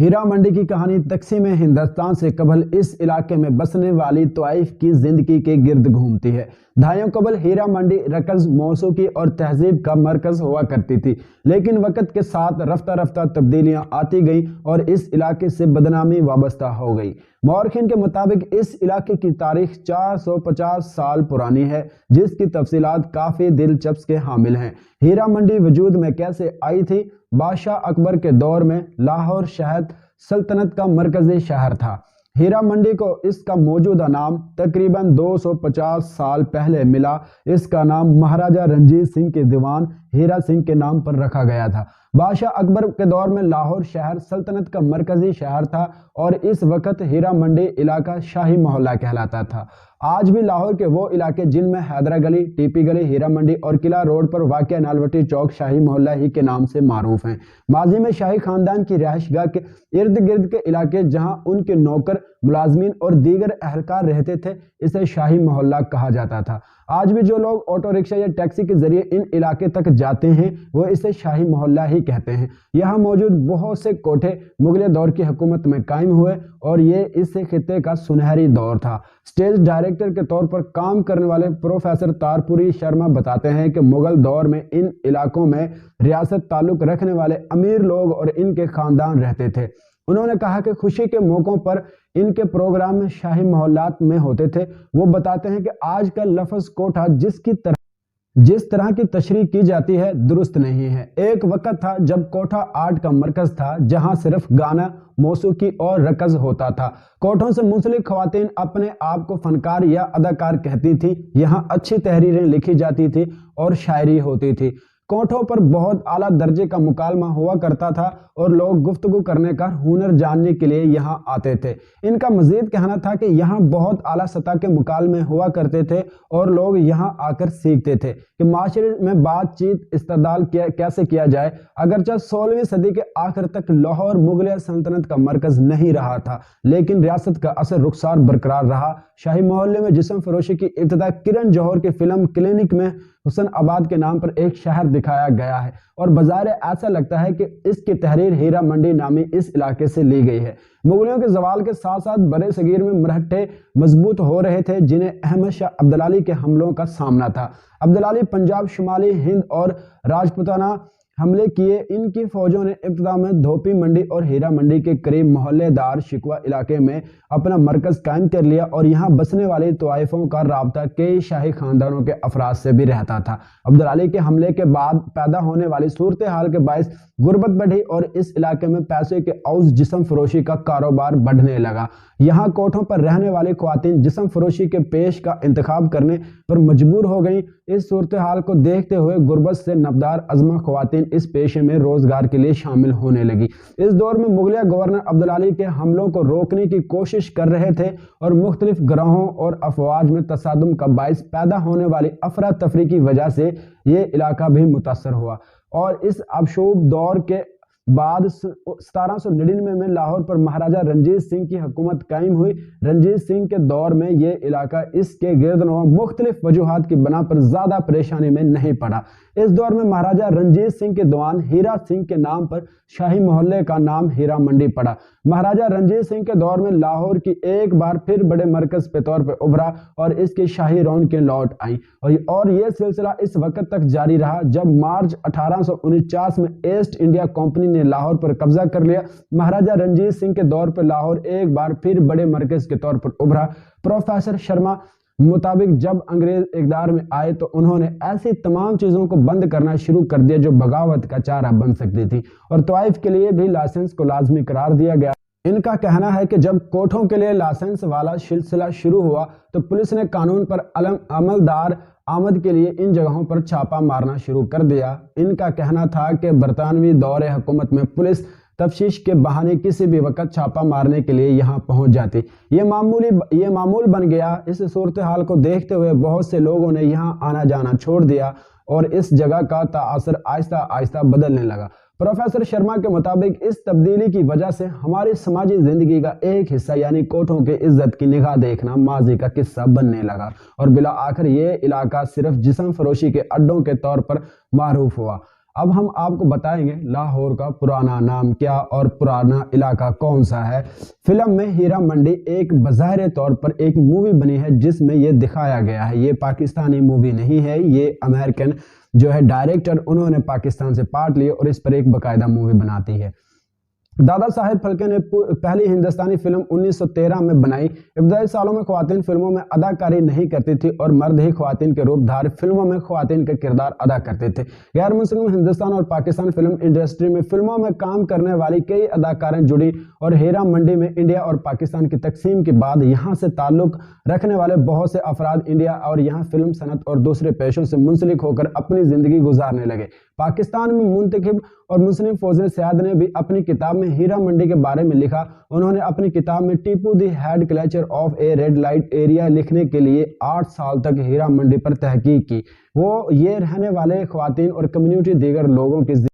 ہیرا منڈی کی کہانی تقسیم ہندوستان سے قبل اس علاقے میں بسنے والی طوائف کی زندگی کے گرد گھومتی ہے۔ دہائیوں قبل ہیرا منڈی رقص، موسیقی اور تہذیب کا مرکز ہوا کرتی تھی، لیکن وقت کے ساتھ رفتہ رفتہ تبدیلیاں آتی گئیں اور اس علاقے سے بدنامی وابستہ ہو گئی۔ مورخین کے مطابق اس علاقے کی تاریخ 450 سال پرانی ہے، جس کی تفصیلات کافی دلچسپ کے حامل ہیں۔ ہیرا منڈی وجود میں کیسے آئی تھی؟ بادشاہ اکبر کے دور میں لاہور شہر سلطنت کا مرکزی شہر تھا۔ ہیرا منڈی کو اس کا موجودہ نام تقریباً 250 سال پہلے ملا۔ اس کا نام مہاراجہ رنجیت سنگھ کے دیوان ہیرا سنگھ کے نام پر رکھا گیا تھا۔ بادشاہ اکبر کے دور میں لاہور شہر سلطنت کا مرکزی شہر تھا اور اس وقت ہیرا منڈی علاقہ شاہی محلہ کہلاتا تھا۔ آج بھی لاہور کے وہ علاقے جن میں حیدرہ گلی، ٹیپی گلی، ہیرا منڈی اور قلعہ روڈ پر واقع نالوٹی چوک شاہی محلہ ہی کے نام سے معروف ہیں۔ ماضی میں شاہی خاندان کی رہائش گاہ کے ارد گرد کے علاقے جہاں ان کے نوکر، ملازمین اور دیگر اہلکار رہتے تھے، اسے شاہی محلہ کہا جاتا تھا۔ آج بھی جو لوگ آٹو رکشہ یا ٹیکسی کے ذریعے ان علاقے تک جاتے ہیں وہ اسے شاہی محلہ ہی kehتے ہیں۔ یہاں موجود بہت سے کوٹھے مغلیہ دور کی حکومت میں قائم ہوئے اور یہ اس خطے کا سنہری دور تھا۔ اسٹیج ڈائریکٹر کے طور پر کام کرنے والے پروفیسر تارپوری شرما بتاتے ہیں کہ مغل دور میں ان علاقوں میں ریاست تعلق رکھنے والے امیر لوگ اور ان کے خاندان رہتے تھے۔ انہوں نے کہا کہ خوشی کے موقعوں پر ان کے پروگرام میں شاہی محلات میں ہوتے تھے۔ وہ بتاتے ہیں کہ آج کا لفظ کوٹھا جس طرح کی تشریح کی جاتی ہے درست نہیں ہے۔ ایک وقت تھا جب کوٹھا آرٹ کا مرکز تھا، جہاں صرف گانا، موسیقی اور رقص ہوتا تھا۔ کوٹھوں سے منسلک خواتین اپنے آپ کو فنکار یا اداکار کہتی تھیں۔ یہاں اچھی تحریریں لکھی جاتی تھی اور شاعری ہوتی تھی۔ کوٹھوں پر بہت اعلیٰ درجے کا مکالمہ ہوا کرتا تھا اور لوگ گفتگو کرنے کا ہنر جاننے کے لیے یہاں آتے تھے۔ ان کا مزید کہنا تھا کہ یہاں بہت اعلیٰ سطح کے مکالمے ہوا کرتے تھے اور لوگ یہاں آ کر سیکھتے تھے کہ معاشرے میں بات چیت استدلال کیسے کیا جائے۔ اگرچہ 16ویں صدی کے آخر تک لاہور مغلیہ سلطنت کا مرکز نہیں رہا تھا، لیکن ریاست کا اثر رخسار برقرار رہا۔ شاہی محلے میں جسم فروشی کی ابتدا کرن جوہر کی فلم کلینک میں حسن آباد کے نام پر ایک شہر دکھایا گیا ہے اور بظاہر ایسا لگتا ہے کہ اس کی تحریر ہیرا منڈی نامی اس علاقے سے لی گئی ہے۔ مغلیوں کے زوال کے ساتھ ساتھ برے صغیر میں مرہٹے مضبوط ہو رہے تھے، جنہیں احمد شاہ عبدالعالی کے حملوں کا سامنا تھا۔ عبدالعالی پنجاب، شمالی ہند اور راجپوتانہ حملے کیے۔ ان کی فوجوں نے ابتدا میں دھوپی منڈی اور ہیرا منڈی کے قریب محلے دار شکوہ علاقے میں اپنا مرکز قائم کر لیا اور یہاں بسنے والی طوائفوں کا رابطہ کئی شاہی خاندانوں کے افراد سے بھی رہتا تھا۔ عبدالعلی کے حملے کے بعد پیدا ہونے والی صورتحال کے باعث غربت بڑھی اور اس علاقے میں پیسے کے عوض جسم فروشی کا کاروبار بڑھنے لگا۔ یہاں کوٹھوں پر رہنے والی خواتین جسم فروشی کے پیش کا انتخاب کرنے پر مجبور ہو گئیں۔ اس صورتحال کو دیکھتے ہوئے غربت سے نبدار عظمہ خواتین اس پیشے میں روزگار کے لیے شامل ہونے لگی۔ اس دور میں مغلیہ گورنر عبدالعلی کے حملوں کو روکنے کی کوشش کر رہے تھے اور مختلف گروہوں اور افواج میں تصادم کا باعث پیدا ہونے والی افراتفری کی وجہ سے یہ علاقہ بھی متاثر ہوا اور اس آبشوب دور کے بعد 1799 میں لاہور پر مہاراجہ رنجیت سنگھ کی حکومت قائم ہوئی۔ رنجیت سنگھ کے دور میں یہ علاقہ اس کے گرد نواح مختلف وجوہات کی بنا پر زیادہ پریشانی میں نہیں پڑا۔ اس دور میں مہاراجہ رنجیت سنگھ کے دیوان ہیرا سنگھ کے نام پر شاہی محلے کا نام ہیرا منڈی پڑا۔ مہاراجہ رنجیت سنگھ کے دور میں لاہور کی ایک بار پھر بڑے مرکز کے طور پر ابھرا اور اس کی شاہی رونقیں لوٹ آئیں اور یہ سلسلہ اس وقت تک جاری رہا جب مارچ 1849 میں ایسٹ انڈیا کمپنی نے لاہور پر قبضہ کر لیا۔ مہاراجہ رنجیت سنگھ کے دور پر لاہور ایک بار پھر بڑے مرکز کے طور پر ابھرا۔ پروفیسر شرما مطابق جب انگریز اقتدار میں آئے تو انہوں نے ایسی تمام چیزوں کو بند کرنا شروع کر دیا جو بغاوت کا چارہ بن سکتی تھی اور طوائف کے لیے بھی لائسنس کو لازمی قرار دیا گیا۔ ان کا کہنا ہے کہ جب کوٹھوں کے لیے لائسنس والا سلسلہ شروع ہوا تو پولیس نے قانون پر عملدار آمد کے لیے ان جگہوں پر چھاپا مارنا شروع کر دیا۔ ان کا کہنا تھا کہ برطانوی دور حکومت میں پولیس تفتیش کے بہانے کسی بھی وقت چھاپا مارنے کے لیے یہاں پہنچ جاتی۔ یہ معمول بن گیا۔ اس صورتحال کو دیکھتے ہوئے بہت سے لوگوں نے یہاں آنا جانا چھوڑ دیا اور اس جگہ کا تاثر آہستہ آہستہ بدلنے لگا۔ پروفیسر شرما کے مطابق اس تبدیلی کی وجہ سے ہماری سماجی زندگی کا ایک حصہ یعنی کوٹھوں کی عزت کی نگاہ دیکھنا ماضی کا قصہ بننے لگا اور بلا آخر یہ علاقہ صرف جسم فروشی کے اڈوں کے طور پر معروف ہوا۔ اب ہم آپ کو بتائیں گے لاہور کا پرانا نام کیا اور پرانا علاقہ کون سا ہے۔ فلم میں ہیرا منڈی ایک بظاہر طور پر ایک مووی بنی ہے جس میں یہ دکھایا گیا ہے، یہ پاکستانی مووی نہیں ہے، یہ امریکن جو ہے ڈائریکٹر انہوں نے پاکستان سے پارٹ لیے اور اس پر ایک باقاعدہ مووی بناتی ہے۔ دادا صاحب پھلکے نے پہلی ہندوستانی فلم 1913 میں بنائی۔ ابتدائی سالوں میں خواتین فلموں میں اداکاری نہیں کرتی تھی اور مرد ہی خواتین کے روپ دھار فلموں میں خواتین کا کردار ادا کرتے تھے۔ غیر مسلم ہندوستان اور پاکستان فلم انڈسٹری میں فلموں میں کام کرنے والی کئی اداکاریں جڑی اور ہیرا منڈی میں انڈیا اور پاکستان کی تقسیم کے بعد یہاں سے تعلق رکھنے والے بہت سے افراد انڈیا اور یہاں فلم صنعت اور دوسرے پیشوں سے منسلک ہو کر اپنی زندگی گزارنے لگے۔ پاکستان میں منتخب اور مسلم فوزیں سیاد نے بھی اپنی کتاب میں ہیرا منڈی کے بارے میں لکھا۔ انہوں نے اپنی کتاب میں ٹیپو دی ہیڈ کلیچر of a red light area لکھنے کے لیے 8 سال تک ہیرا منڈی پر تحقیق کی۔ وہ یہ رہنے والے خواتین اور کمیونٹی دیگر لوگوں کی